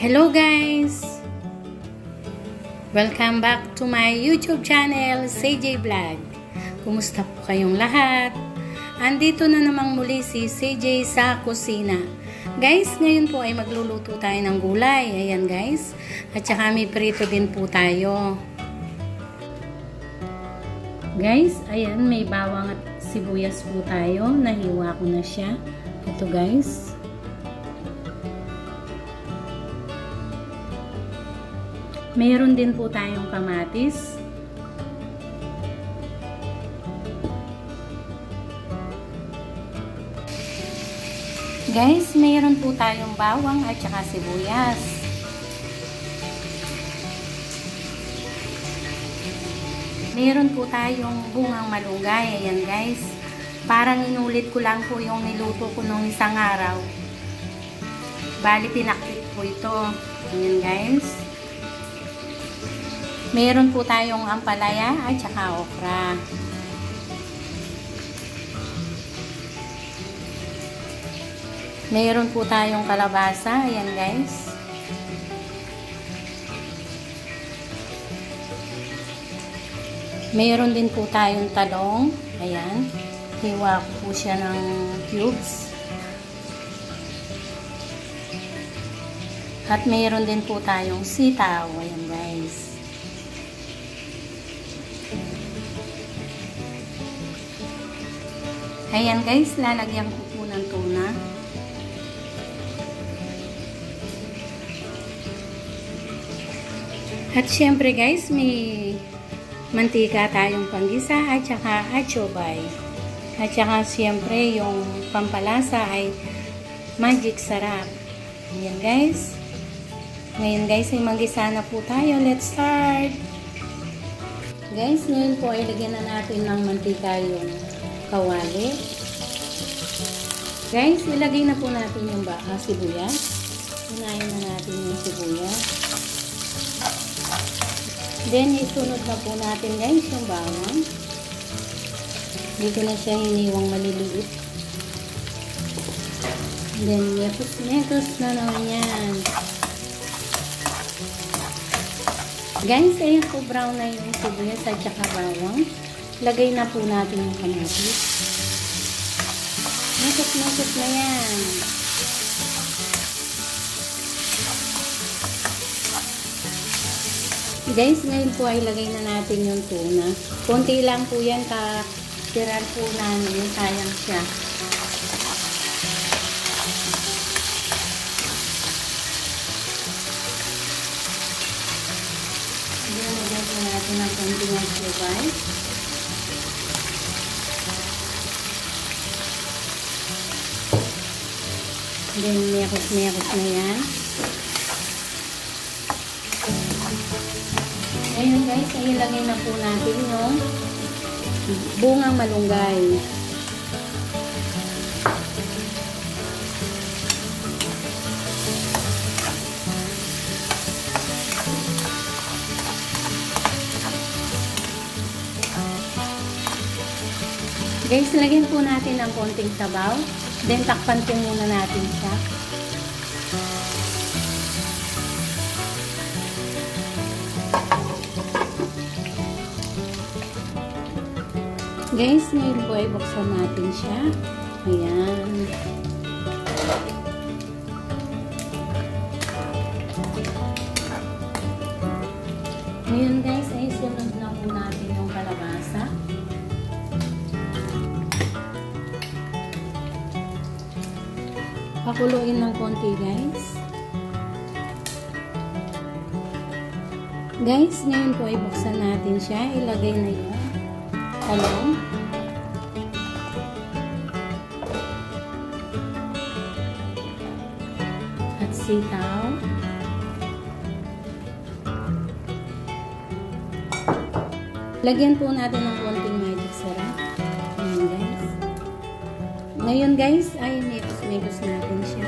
Hello guys! Welcome back to my YouTube channel, CJ Vlog. Kumusta po kayong lahat? Andito na namang muli si CJ sa kusina. Guys, ngayon po ay magluluto tayo ng gulay. Ayan guys. At saka may prito din po tayo. Guys, ayan, may bawang at sibuyas po tayo. Nahiwa ko na siya. Ito guys. Mayroon din po tayong kamatis. Guys, mayroon po tayong bawang at saka sibuyas. Mayroon po tayong bungang malunggay. Ayan guys. Parang inulit ko lang po yung niluto ko nung isang araw. Bali, pinaklit po ito. Ayan guys. Meron po tayong ampalaya at saka okra. Meron po tayong kalabasa. Ayan guys. Meron din po tayong talong. Ayan. Hiwa ko po siya ng cubes. At meron din po tayong sitaw. Ayan guys. Ayan guys, lalagyan ko po ng tuna. At syempre guys, may mantika tayong panggisa at saka atchobay. At saka syempre yung pampalasa ay magic sarap. Ayan guys. Ngayon guys ay manggisa na po tayo. Let's start! Guys, ngayon po ay lagyan na natin ng mantika yung kawali. Guys, ilagay na po natin yung sibuyas. Unahin na natin yung sibuyas. Then, isunod na po natin guys yung bawang. Dito na siya hiniwang maliliit. Then, mekos na naman yan. Guys, ayan po brown na yung sibuyas at saka bawang. Lagay na po natin yung kamatis. Mekos na yan. Guys, ngayon po ay lagay na natin yung tuna. Konti lang po yan, tiran po namin. Sayang siya. Lagyan po natin ang konting atchobay. Then, mekos na yan. Ngayon guys, ay ilagay na po natin yung bungang malunggay. Guys, lagyan po natin ng konting sabaw. Then, takpan po muna natin siya. Guys, ngayon po ay buksan natin siya. Ayan. Ngayon guys, ay sunod na po natin yung kalabasa. Pakuluin ng konti guys. Guys, ngayon po ay buksan natin siya. Ilagay na yung talong. At sitaw. Lagyan po natin ng konting magic sarap. Ayan guys. Ngayon guys, ay mekos natin siya.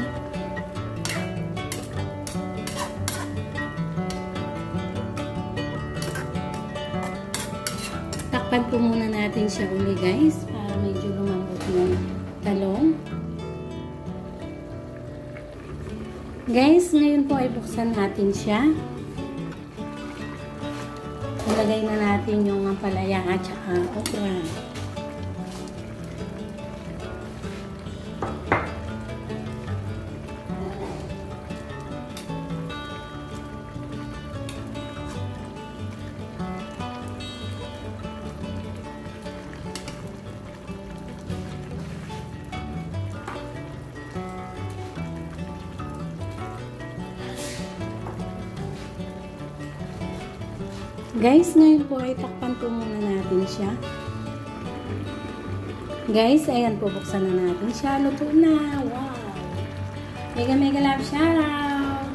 Takpan po muna natin siya uli guys para medyo lumambot ng talong. Guys, ngayon po ay buksan natin siya. Ilagay na natin yung ampalaya at saka okra. Guys, ngayon po ay takpan po muna natin siya. Guys, ayan po, buksan na natin siya. Luto na. Wow! Mega love shoutout!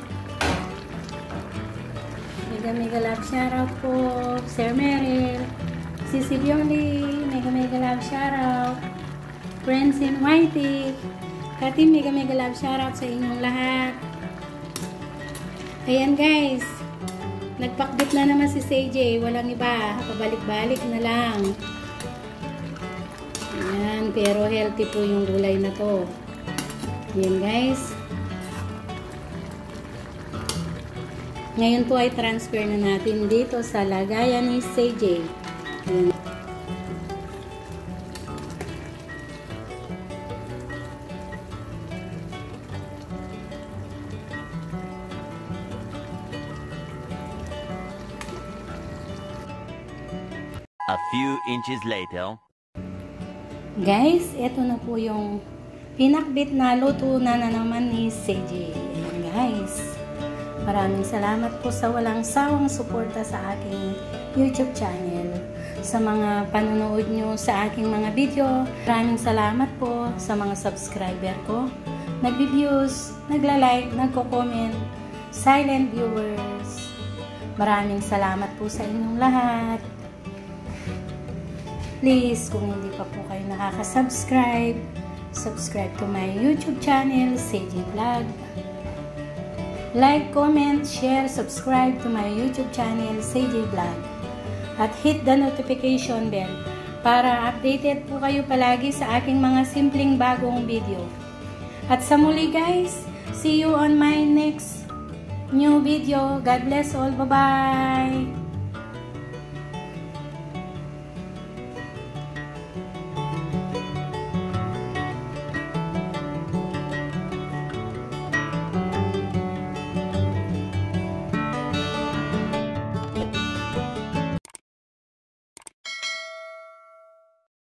Mega love shoutout po. Sir Meryl. Sisi Bioli. Mega love shoutout. Friends in Whitey. Kati, mega love shoutout sa inyong lahat. Ayan guys. Nagpakbit na naman si CJ. Walang iba. Pabalik-balik na lang. Ayan. Pero healthy po yung gulay na to. Ayan guys. Ngayon po ay transfer na natin dito sa lagayan ni CJ. Ayan. A few inches later. Guys, ito na po yung pinakbit na luto na naman ni CJ. Ayan guys. Maraming salamat po sa walang sawang suporta sa aking YouTube channel. Sa mga panonood nyo sa aking mga video. Maraming salamat po sa mga subscriber ko. Nagbi-views, nagla-like, nagko-comment, silent viewers. Maraming salamat po sa inyong lahat. Please, kung hindi pa po kayo nakaka-subscribe, subscribe to my YouTube channel, CJ Vlog. Like, comment, share, subscribe to my YouTube channel, CJ Vlog. At hit the notification bell para updated po kayo palagi sa aking mga simpleng bagong video. At sa muli guys, see you on my next new video. God bless all. Bye-bye!